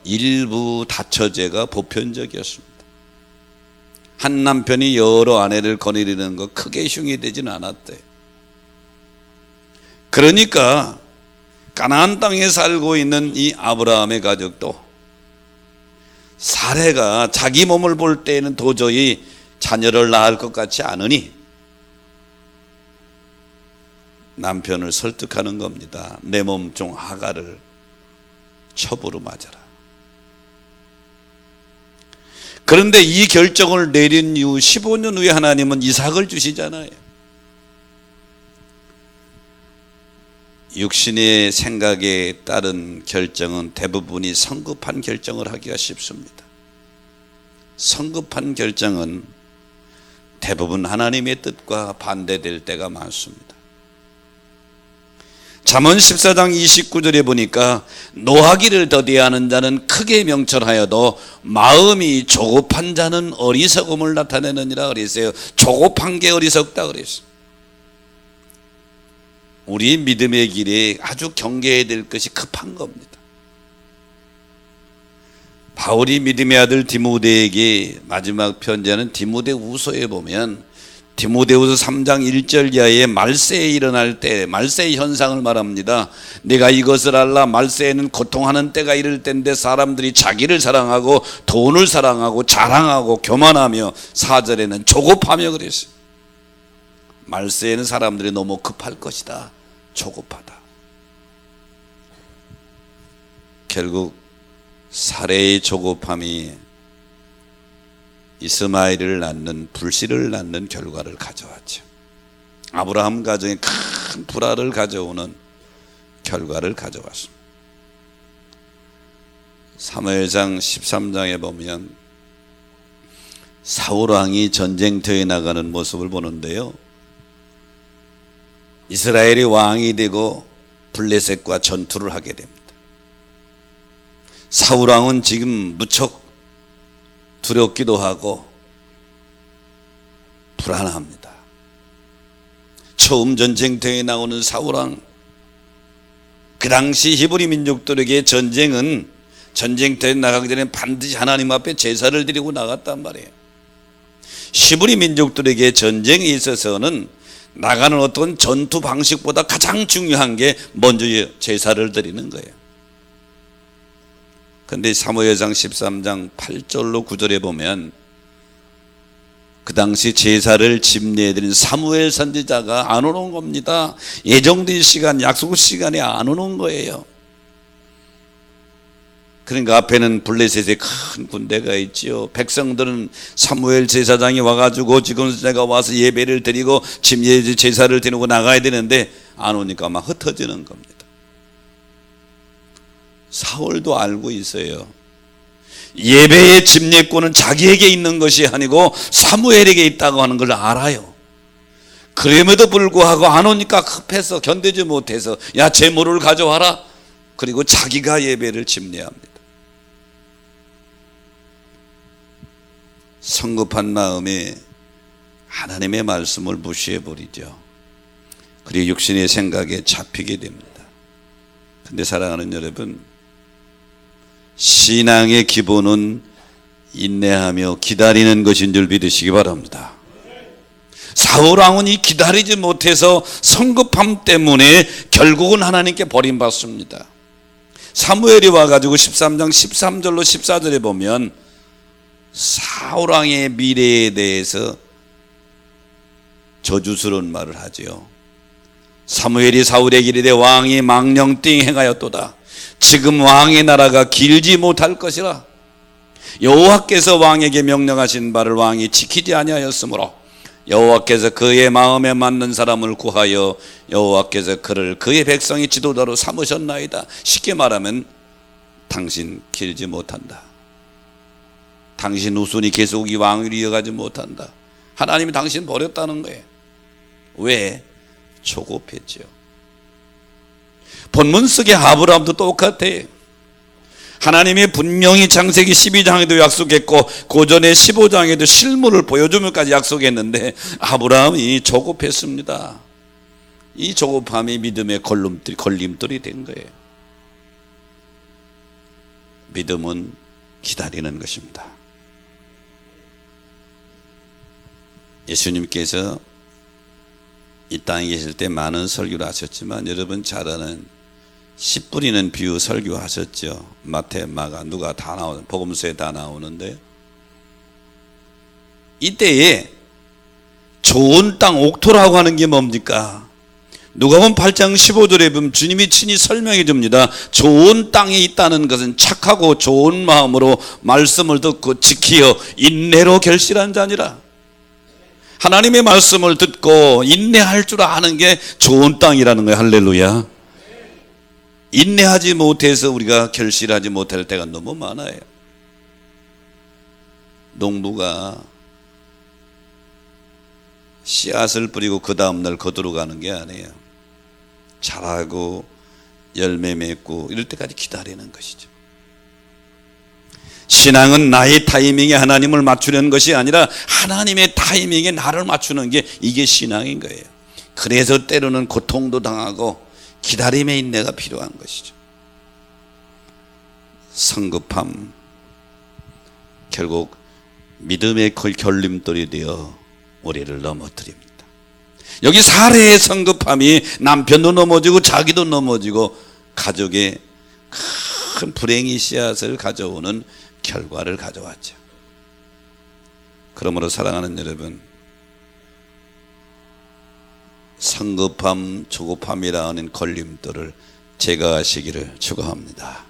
일부 다처제가 보편적이었습니다. 한 남편이 여러 아내를 거느리는 거 크게 흉이 되진 않았대. 그러니까 가나안 땅에 살고 있는 이 아브라함의 가족도 사레가 자기 몸을 볼 때에는 도저히 자녀를 낳을 것 같지 않으니 남편을 설득하는 겁니다. 내 몸 중 하갈을 첩으로 맞아라. 그런데 이 결정을 내린 이후 15년 후에 하나님은 이삭을 주시잖아요. 육신의 생각에 따른 결정은 대부분이 성급한 결정을 하기가 쉽습니다. 성급한 결정은 대부분 하나님의 뜻과 반대될 때가 많습니다. 잠언 14장 29절에 보니까 노하기를 더디하는 자는 크게 명철하여도 마음이 조급한 자는 어리석음을 나타내느니라 그랬어요. 조급한 게 어리석다 그랬어요. 우리 믿음의 길에 아주 경계해야 될 것이 급한 겁니다. 바울이 믿음의 아들 디모데에게 마지막 편지하는 디모데후서에 보면 디모데후서 3장 1절 이하에 말세에 일어날 때 말세의 현상을 말합니다. 내가 이것을 알라. 말세에는 고통하는 때가 이를 때인데 사람들이 자기를 사랑하고 돈을 사랑하고 자랑하고 교만하며 4절에는 조급하며 그랬어요. 말세에는 사람들이 너무 급할 것이다. 조급하다. 결국 사레의 조급함이 이스마엘을 낳는 불씨를 낳는 결과를 가져왔죠. 아브라함 가정에 큰 불화를 가져오는 결과를 가져왔습니다. 사무엘상 13장에 보면 사울왕이 전쟁터에 나가는 모습을 보는데요, 이스라엘이 왕이 되고 블레셋과 전투를 하게 됩니다. 사울왕은 지금 무척 두렵기도 하고 불안합니다. 처음 전쟁터에 나오는 사울왕, 그 당시 히브리 민족들에게 전쟁은 전쟁터에 나가기 전에 반드시 하나님 앞에 제사를 드리고 나갔단 말이에요. 히브리 민족들에게 전쟁에 있어서는 나가는 어떤 전투 방식보다 가장 중요한 게 먼저 제사를 드리는 거예요. 그런데 사무엘상 13장 8절로 9절에 보면 그 당시 제사를 집례해드린 사무엘 선지자가 안 오는 겁니다. 예정된 시간, 약속 시간에 안 오는 거예요. 그러니까 앞에는 블레셋의 큰 군대가 있지요. 백성들은 사무엘 제사장이 와가지고 지금 내가 와서 예배를 드리고 집례 제사를 드리고 나가야 되는데 안 오니까 막 흩어지는 겁니다. 사울도 알고 있어요. 예배의 집례권은 자기에게 있는 것이 아니고 사무엘에게 있다고 하는 걸 알아요. 그럼에도 불구하고 안 오니까 급해서 견디지 못해서 야 제물을 가져와라. 그리고 자기가 예배를 집례합니다. 성급한 마음에 하나님의 말씀을 무시해버리죠. 그리고 육신의 생각에 잡히게 됩니다. 근데 사랑하는 여러분, 신앙의 기본은 인내하며 기다리는 것인 줄 믿으시기 바랍니다. 사울왕은 이 기다리지 못해서 성급함 때문에 결국은 하나님께 버림받습니다. 사무엘이 와가지고 13장 13절로 14절에 보면 사울왕의 미래에 대해서 저주스러운 말을 하지요. 사무엘이 사울에게 이르되 왕이 망령띵 행하였도다. 지금 왕의 나라가 길지 못할 것이라. 여호와께서 왕에게 명령하신 바를 왕이 지키지 아니하였으므로 여호와께서 그의 마음에 맞는 사람을 구하여 여호와께서 그를 그의 백성의 지도자로 삼으셨나이다. 쉽게 말하면 당신 길지 못한다. 당신 후손이 계속 이 왕위를 이어가지 못한다. 하나님이 당신 버렸다는 거예요. 왜? 조급했죠. 본문 속의 아브라함도 똑같아요. 하나님이 분명히 창세기 12장에도 약속했고 고전의 15장에도 실물을 보여주면까지 약속했는데 아브라함이 조급했습니다. 이 조급함이 믿음의 걸림돌이 된 거예요. 믿음은 기다리는 것입니다. 예수님께서 이 땅에 계실 때 많은 설교를 하셨지만 여러분 잘 아는 씨 뿌리는 비유 설교하셨죠. 마태, 마가, 누가 다 나오는 복음서에 다 나오는데 이때에 좋은 땅 옥토라고 하는 게 뭡니까? 누가복음 8장 15절에 보면 주님이 친히 설명해 줍니다. 좋은 땅에 있다는 것은 착하고 좋은 마음으로 말씀을 듣고 지키어 인내로 결실한 자니라. 하나님의 말씀을 듣고 인내할 줄 아는 게 좋은 땅이라는 거예요. 할렐루야. 인내하지 못해서 우리가 결실하지 못할 때가 너무 많아요. 농부가 씨앗을 뿌리고 그 다음날 거두러 가는 게 아니에요. 자라고 열매 맺고 이럴 때까지 기다리는 것이죠. 신앙은 나의 타이밍에 하나님을 맞추려는 것이 아니라 하나님의 타이밍에 나를 맞추는 게 이게 신앙인 거예요. 그래서 때로는 고통도 당하고 기다림의 인내가 필요한 것이죠. 성급함 결국 믿음의 결림돌이 되어 우리를 넘어뜨립니다. 여기 사례의 성급함이 남편도 넘어지고 자기도 넘어지고 가족의 큰 불행의 씨앗을 가져오는 결과를 가져왔죠. 그러므로 사랑하는 여러분, 성급함, 조급함이라는 걸림돌을 제거하시기를 축원합니다.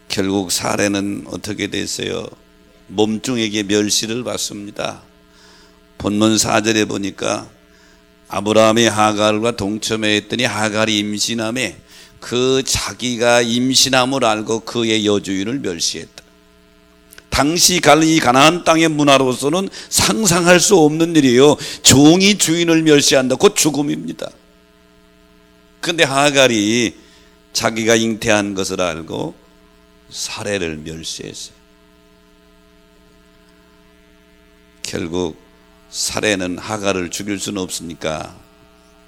결국 사례는 어떻게 됐어요? 몸종에게 멸시를 받습니다. 본문 4절에 보니까 아브라함이 하갈과 동침했더니 하갈이 임신함에 그 자기가 임신함을 알고 그의 여주인을 멸시했다. 당시 이 가나안 땅의 문화로서는 상상할 수 없는 일이에요. 종이 주인을 멸시한다. 곧 죽음입니다. 그런데 하갈이 자기가 잉태한 것을 알고 사례를 멸시했어요. 결국 사례는 하갈을 죽일 수는 없으니까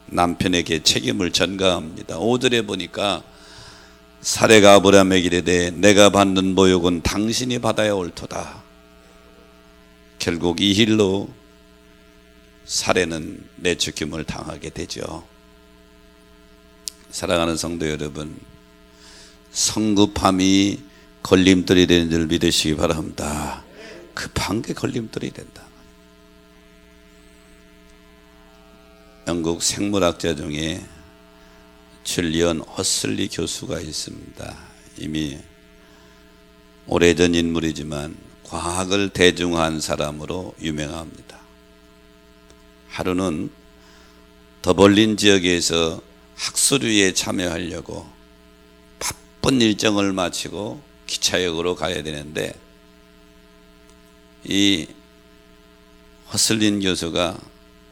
남편에게 책임을 전가합니다. 5절에 보니까 사례가 아브라함에게 이르되 내가 받는 모욕은 당신이 받아야 옳도다. 결국 이 일로 사례는 내쫓김을 당하게 되죠. 사랑하는 성도 여러분, 성급함이 걸림돌이 되는 줄 믿으시기 바랍니다. 급한 게 걸림돌이 된다. 영국 생물학자 중에 줄리언 허슬리 교수가 있습니다. 이미 오래전 인물이지만 과학을 대중화한 사람으로 유명합니다. 하루는 더블린 지역에서 학술위에 참여하려고 바쁜 일정을 마치고 기차역으로 가야 되는데 이 허슬린 교수가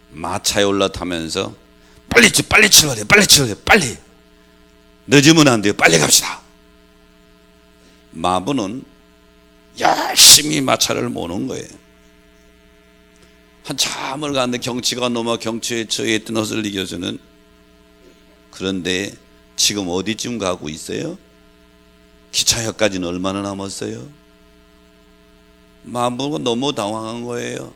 마차에 올라타면서 빨리 출발해, 빨리 늦으면 안 돼요, 빨리 갑시다. 마부는 열심히 마차를 모는 거예요. 한참을 가는데 경치가 너무 경치에 처해있던 허슬리 교수는 그런데 지금 어디쯤 가고 있어요? 기차역까지는 얼마나 남았어요? 마부가 너무 당황한 거예요.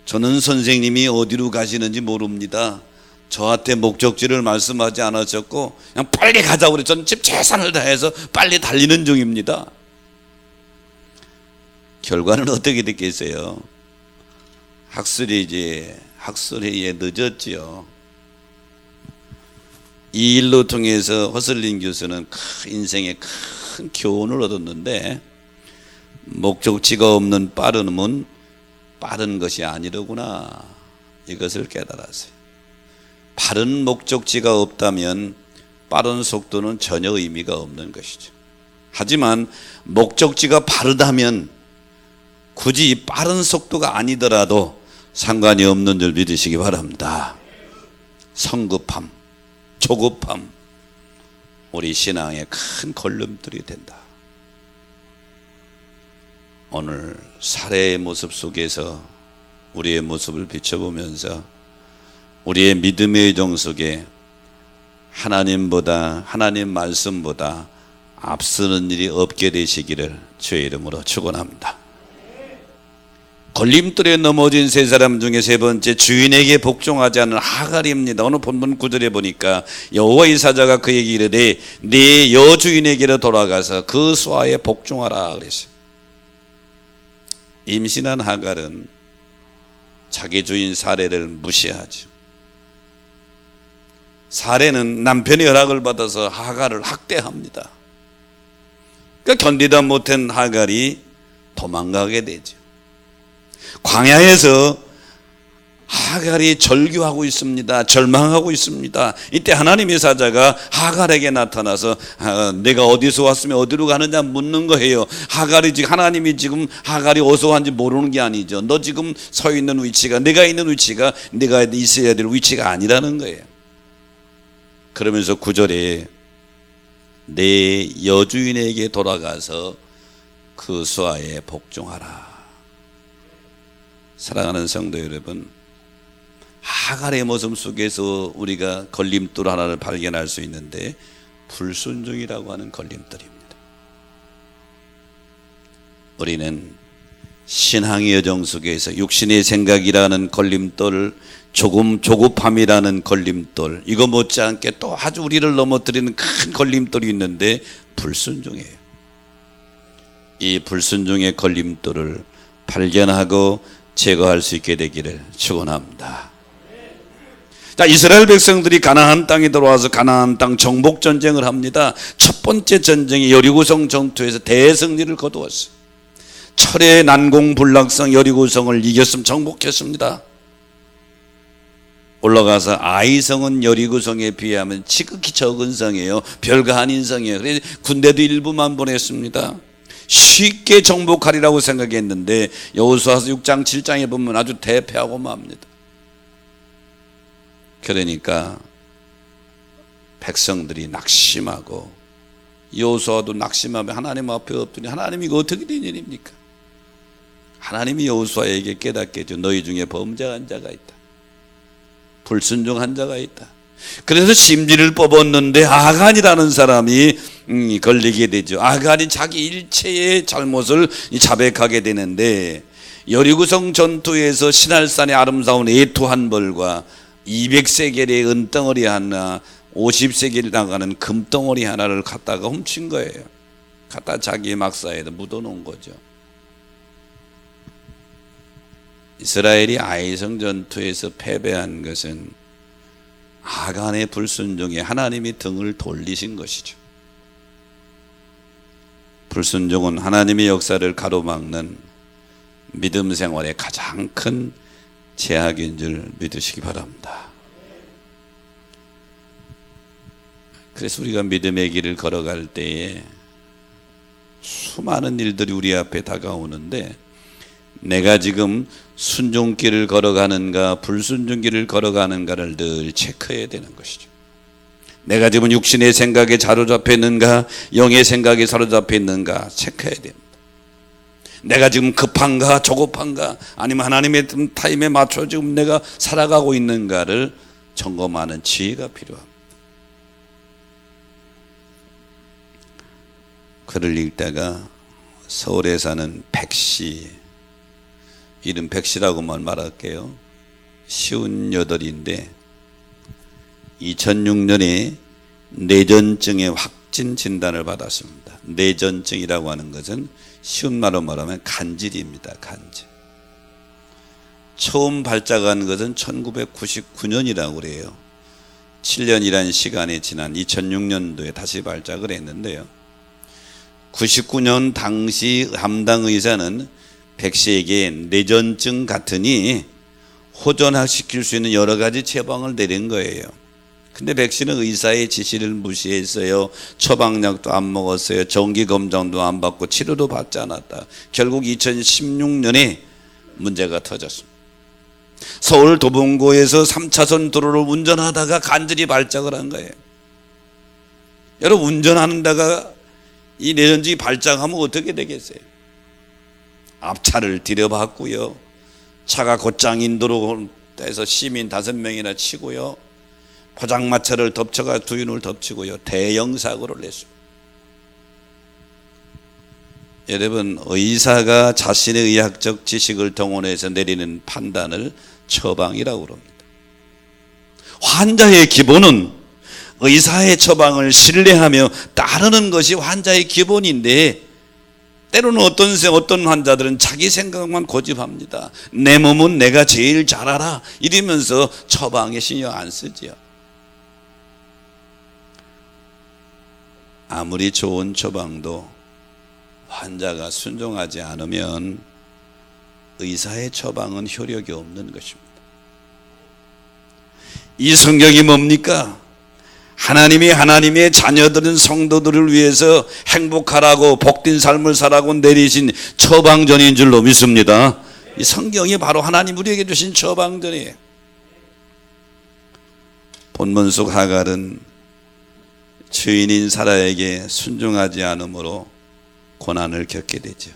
저는 선생님이 어디로 가시는지 모릅니다. 저한테 목적지를 말씀하지 않으셨고 그냥 빨리 가자고 그래. 저는 집 최선을 다해서 빨리 달리는 중입니다. 결과는 어떻게 됐겠어요? 학술회의에 늦었지요. 이 일로 통해서 허슬린 교수는 인생에 큰 교훈을 얻었는데 목적지가 없는 빠름은 빠른 것이 아니로구나, 이것을 깨달았어요. 바른 목적지가 없다면 빠른 속도는 전혀 의미가 없는 것이죠. 하지만 목적지가 바르다면 굳이 빠른 속도가 아니더라도 상관이 없는 줄 믿으시기 바랍니다. 성급함, 조급함, 우리 신앙의 큰 걸림돌이 된다. 오늘 사례의 모습 속에서 우리의 모습을 비춰보면서 우리의 믿음의 정 속에 하나님보다, 하나님 말씀보다 앞서는 일이 없게 되시기를 주의 이름으로 축원합니다. 걸림돌에 넘어진 세 사람 중에 세 번째, 주인에게 복종하지 않은 하갈입니다. 오늘 본문 9절에 보니까 여호와의 사자가 그에게 이르되 네 여주인에게로 돌아가서 그 수하에 복종하라 그랬어요. 임신한 하갈은 자기 주인 사레를 무시하죠. 사레는 남편의 허락을 받아서 하갈을 학대합니다. 그러니까 견디다 못한 하갈이 도망가게 되죠. 광야에서 하갈이 절규하고 있습니다. 절망하고 있습니다. 이때 하나님의 사자가 하갈에게 나타나서 내가 어디서 왔으면 어디로 가느냐 묻는 거예요. 하갈이 지금, 하나님이 지금 하갈이 어디서 왔는지 모르는 게 아니죠. 너 지금 서 있는 위치가, 내가 있는 위치가 내가 있어야 될 위치가 아니라는 거예요. 그러면서 9절에 내 여주인에게 돌아가서 그 수하에 복종하라. 사랑하는 성도 여러분, 하갈의 모습 속에서 우리가 걸림돌 하나를 발견할 수 있는데 불순종이라고 하는 걸림돌입니다. 우리는 신앙의 여정 속에서 육신의 생각이라는 걸림돌, 조급함이라는 걸림돌, 이거 못지않게 또 아주 우리를 넘어뜨리는 큰 걸림돌이 있는데 불순종이에요. 이 불순종의 걸림돌을 발견하고 제거할 수 있게 되기를 축원합니다. 자, 이스라엘 백성들이 가나안 땅에 들어와서 가나안 땅 정복 전쟁을 합니다. 첫 번째 전쟁이 여리고성 전투에서 대승리를 거두었어요. 철의 난공불락성 여리고성을 이겼으면 정복했습니다. 올라가서 아이성은 여리고성에 비하면 지극히 적은 성이에요. 별거 아닌 성이에요. 그래서 군대도 일부만 보냈습니다. 쉽게 정복하리라고 생각했는데 여호수아서 6장 7장에 보면 아주 대패하고 맙니다. 그러니까 백성들이 낙심하고 여호수아도 낙심하며 하나님 앞에 엎드니 하나님 이거 어떻게 된 일입니까? 하나님이 여호수아에게 깨닫게 해줘. 너희 중에 범죄한 자가 있다. 불순종한 자가 있다. 그래서 심지를 뽑았는데 아간이라는 사람이 걸리게 되죠. 아간이 자기 일체의 잘못을 자백하게 되는데 여리고성 전투에서 신할산의 아름다운 에투 한 벌과 200세겔의 은덩어리 하나, 50세겔 나가는 금덩어리 하나를 갖다가 훔친 거예요. 갖다 자기 막사에다 묻어놓은 거죠. 이스라엘이 아이성 전투에서 패배한 것은 아간의 불순종에 하나님이 등을 돌리신 것이죠. 불순종은 하나님의 역사를 가로막는 믿음 생활의 가장 큰 제약인 줄 믿으시기 바랍니다. 그래서 우리가 믿음의 길을 걸어갈 때에 수많은 일들이 우리 앞에 다가오는데 내가 지금 순종길을 걸어가는가 불순종길을 걸어가는가를 늘 체크해야 되는 것이죠. 내가 지금 육신의 생각에 사로잡혀 있는가 영의 생각에 사로잡혀 있는가 체크해야 됩니다. 내가 지금 급한가 조급한가 아니면 하나님의 타임에 맞춰 지금 내가 살아가고 있는가를 점검하는 지혜가 필요합니다. 글을 읽다가 서울에 사는 백씨, 이름 백씨라고만 말할게요. 58인데 2006년에 뇌전증의 확진 진단을 받았습니다. 뇌전증이라고 하는 것은 쉬운 말로 말하면 간질입니다. 간질. 처음 발작한 것은 1999년이라고 그래요. 7년이라는 시간이 지난 2006년도에 다시 발작을 했는데요. 99년 당시 담당 의사는 백 씨에게 뇌전증 같으니 호전시킬 수 있는 여러 가지 처방을 내린 거예요. 근데 백 씨는 의사의 지시를 무시했어요. 처방약도 안 먹었어요. 정기검정도 안 받고 치료도 받지 않았다. 결국 2016년에 문제가 터졌습니다. 서울 도봉구에서 3차선 도로를 운전하다가 간질이 발작을 한 거예요. 여러분, 운전하는다가 이 뇌전증이 발작하면 어떻게 되겠어요? 앞차를 들여봤고요. 차가 곧장 도로에서 시민 5명이나 치고요. 포장마차를 덮쳐가 주인을 덮치고요. 대형 사고를 냈습니다. 여러분, 의사가 자신의 의학적 지식을 동원해서 내리는 판단을 처방이라고 합니다. 환자의 기본은 의사의 처방을 신뢰하며 따르는 것이 환자의 기본인데 때로는 어떤 환자들은 자기 생각만 고집합니다. 내 몸은 내가 제일 잘 알아 이러면서 처방에 신경 안 쓰지요. 아무리 좋은 처방도 환자가 순종하지 않으면 의사의 처방은 효력이 없는 것입니다. 이 성경이 뭡니까? 하나님의 자녀들은 성도들을 위해서 행복하라고 복된 삶을 살라고 내리신 처방전인 줄로 믿습니다. 이 성경이 바로 하나님 우리에게 주신 처방전이에요. 본문 속 하갈은 주인인 사라에게 순종하지 않으므로 고난을 겪게 되죠.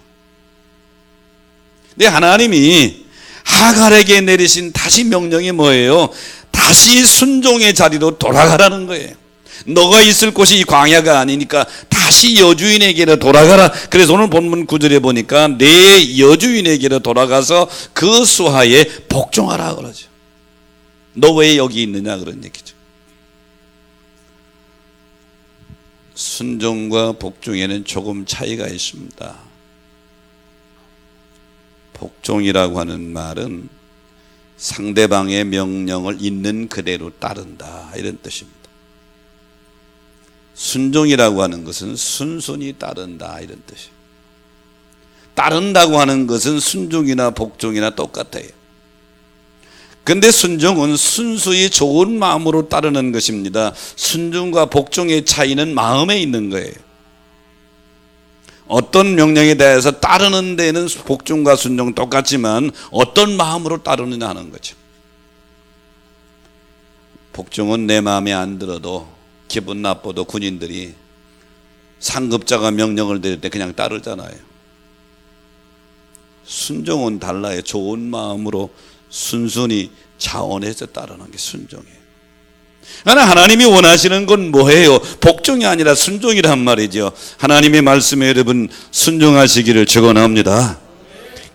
근데 하나님이 하갈에게 내리신 다시 명령이 뭐예요? 다시 순종의 자리로 돌아가라는 거예요. 너가 있을 곳이 이 광야가 아니니까 다시 여주인에게로 돌아가라. 그래서 오늘 본문 9절에 보니까 내 여주인에게로 돌아가서 그 수하에 복종하라 그러죠. 너 왜 여기 있느냐 그런 얘기죠. 순종과 복종에는 조금 차이가 있습니다. 복종이라고 하는 말은 상대방의 명령을 있는 그대로 따른다 이런 뜻입니다. 순종이라고 하는 것은 순순히 따른다 이런 뜻이에요. 따른다고 하는 것은 순종이나 복종이나 똑같아요. 근데 순종은 순수히 좋은 마음으로 따르는 것입니다. 순종과 복종의 차이는 마음에 있는 거예요. 어떤 명령에 대해서 따르는 데는 복종과 순종은 똑같지만 어떤 마음으로 따르느냐 하는 거죠. 복종은 내 마음에 안 들어도 기분 나빠도 군인들이 상급자가 명령을 내릴 때 그냥 따르잖아요. 순종은 달라요. 좋은 마음으로 순순히 자원해서 따르는 게 순종이에요. 그러나 하나님이 원하시는 건 뭐예요? 복종이 아니라 순종이란 말이죠. 하나님의 말씀에 여러분 순종하시기를 축원합니다.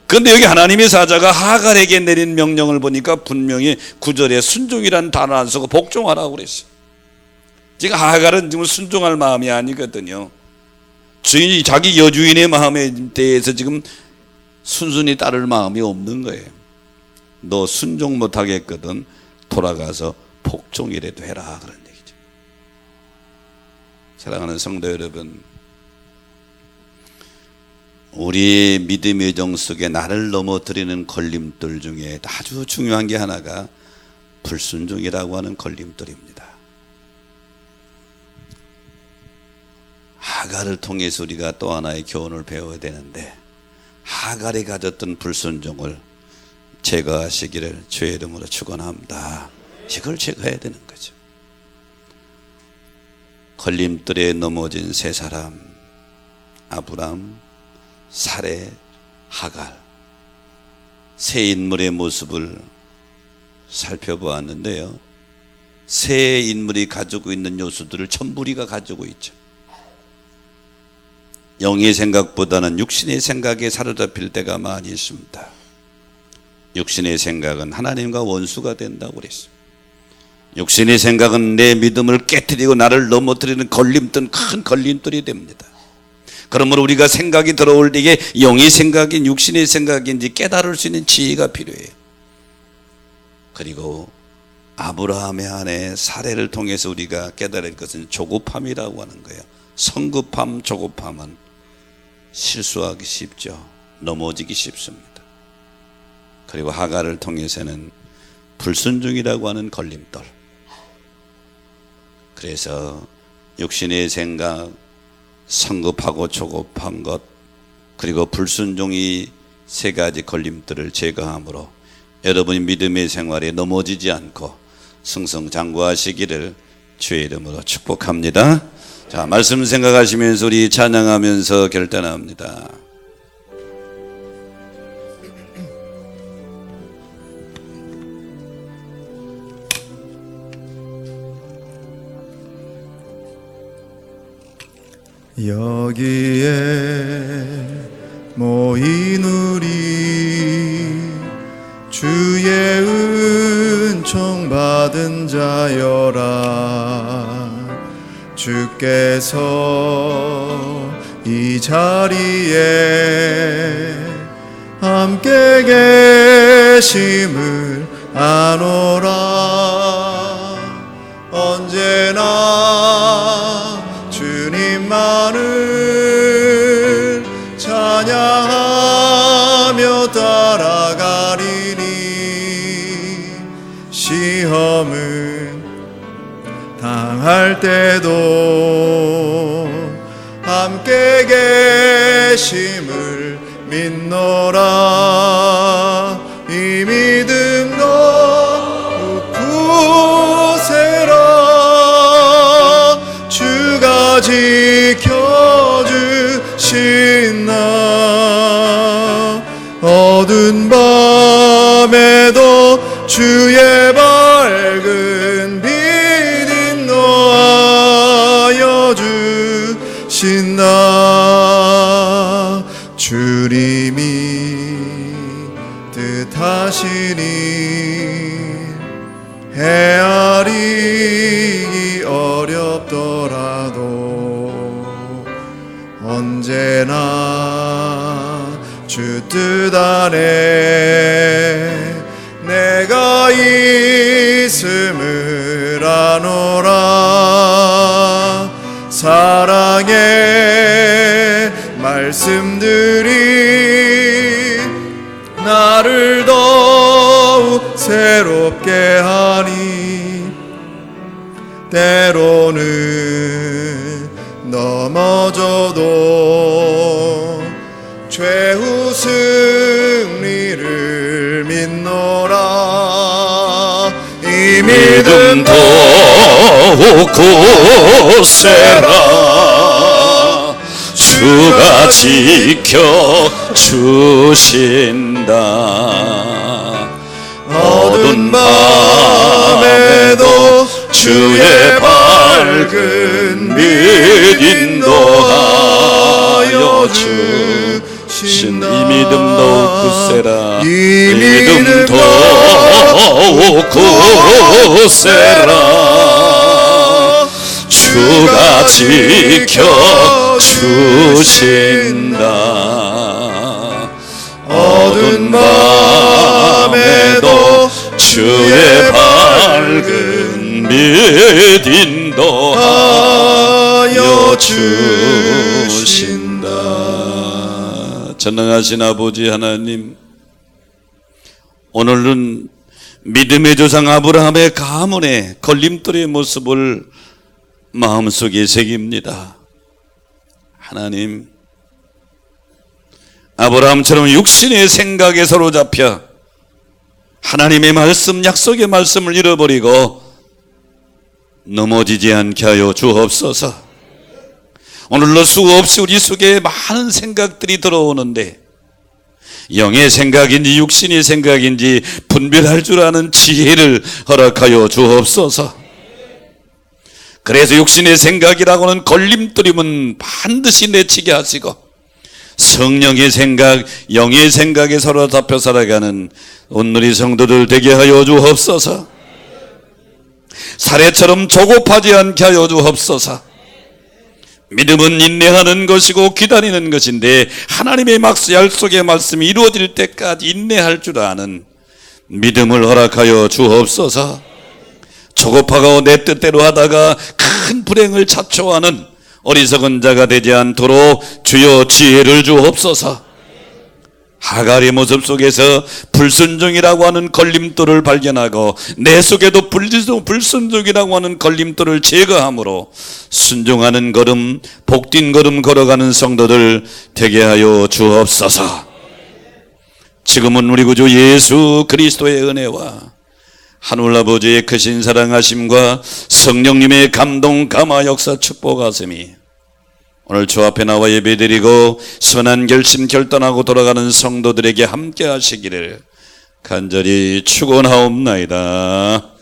그런데 여기 하나님의 사자가 하갈에게 내린 명령을 보니까 분명히 9절에 순종이란 단어 안 쓰고 복종하라고 그랬어요. 지금 하갈은 지금 순종할 마음이 아니거든요. 주인이 자기 여주인의 마음에 대해서 지금 순순히 따를 마음이 없는 거예요. 너 순종 못하겠거든 돌아가서 복종이라도 해라 그런 얘기죠. 사랑하는 성도 여러분, 우리 믿음의 정 속에 나를 넘어뜨리는 걸림돌 중에 아주 중요한 게 하나가 불순종이라고 하는 걸림돌입니다. 하갈을 통해서 우리가 또 하나의 교훈을 배워야 되는데, 하갈이 가졌던 불순종을 제거하시기를 주의 이름으로 축원합니다. 이걸 제거해야 되는 거죠. 걸림돌에 넘어진 세 사람, 아브람, 사레, 하갈, 세 인물의 모습을 살펴보았는데요, 세 인물이 가지고 있는 요소들을 전부 우리가 가지고 있죠. 영의 생각보다는 육신의 생각에 사로잡힐 때가 많이 있습니다. 육신의 생각은 하나님과 원수가 된다고 그랬습니다. 육신의 생각은 내 믿음을 깨뜨리고 나를 넘어뜨리는 걸림돌, 큰 걸림돌이 됩니다. 그러므로 우리가 생각이 들어올 때에 영의 생각인 육신의 생각인지 깨달을 수 있는 지혜가 필요해요. 그리고 아브라함의 아내 사레를 통해서 우리가 깨달을 것은 조급함이라고 하는 거예요. 성급함, 조급함은 실수하기 쉽죠. 넘어지기 쉽습니다. 그리고 하갈을 통해서는 불순종이라고 하는 걸림돌. 그래서 육신의 생각, 성급하고 조급한 것, 그리고 불순종이 세 가지 걸림돌을 제거함으로 여러분이 믿음의 생활에 넘어지지 않고 승승장구하시기를 주의 이름으로 축복합니다. 자, 말씀 생각하시면서 우리 찬양하면서 결단합니다. 여기에 모인 우리 주의 은총 받은 자여라. 주께서 이 자리에 함께 계심을 아노라. 언제나 주님만을 찬양하며 따라가리니. 시험은 당할 때도 함께 계심을 믿노라. 이 믿음 더욱 굳세라. 주가 지켜주신다. 어두운 밤에도 주의 밝은 빛 인도하여 주신다. 주님이 뜻하시니 헤아리기 어렵더라도 언제나 주 뜻 안에 내가 있음을 아노라. 사랑의 말씀들이 나를 더욱 새롭게 하니. 때로는 넘어져도 최후 승리를 믿노라. 이 믿음 더욱 굳세라. 주가 지켜주신다. 어두운 밤에도 주의 밝은 빛 인도하여 주신다. 이 믿음 더욱 굳세라. 이 믿음 더욱 굳세라. 주가 지켜주신다. 어두운 밤에도 주의 밝은 빛 인도하여 주신다. 전능하신 아버지 하나님, 오늘은 믿음의 조상 아브라함의 가문의 걸림돌의 모습을 마음속에 새깁니다. 하나님, 아브라함처럼 육신의 생각에 사로잡혀 하나님의 말씀, 약속의 말씀을 잃어버리고 넘어지지 않게 하여 주옵소서. 오늘로 수없이 우리 속에 많은 생각들이 들어오는데 영의 생각인지 육신의 생각인지 분별할 줄 아는 지혜를 허락하여 주옵소서. 그래서 육신의 생각이라고는 걸림돌이면 반드시 내치게 하시고 성령의 생각, 영의 생각에 사로잡혀 살아가는 오늘의 성도들 되게 하여 주옵소서. 사례처럼 조급하지 않게 하여 주옵소서. 믿음은 인내하는 것이고 기다리는 것인데 하나님의 약속의 말씀이 이루어질 때까지 인내할 줄 아는 믿음을 허락하여 주옵소서. 조급하고 내 뜻대로 하다가 큰 불행을 자초하는 어리석은 자가 되지 않도록 주여 지혜를 주옵소서. 하갈의 모습 속에서 불순종이라고 하는 걸림돌을 발견하고 내 속에도 불순종이라고 하는 걸림돌을 제거함으로 순종하는 걸음, 복뛴 걸음 걸어가는 성도들 되게 하여 주옵소서. 지금은 우리 구주 예수 그리스도의 은혜와 하늘 아버지의 크신 사랑하심과 성령님의 감동 감화 역사 축복하심이 오늘 주 앞에 나와 예배드리고 선한 결심 결단하고 돌아가는 성도들에게 함께 하시기를 간절히 축원하옵나이다.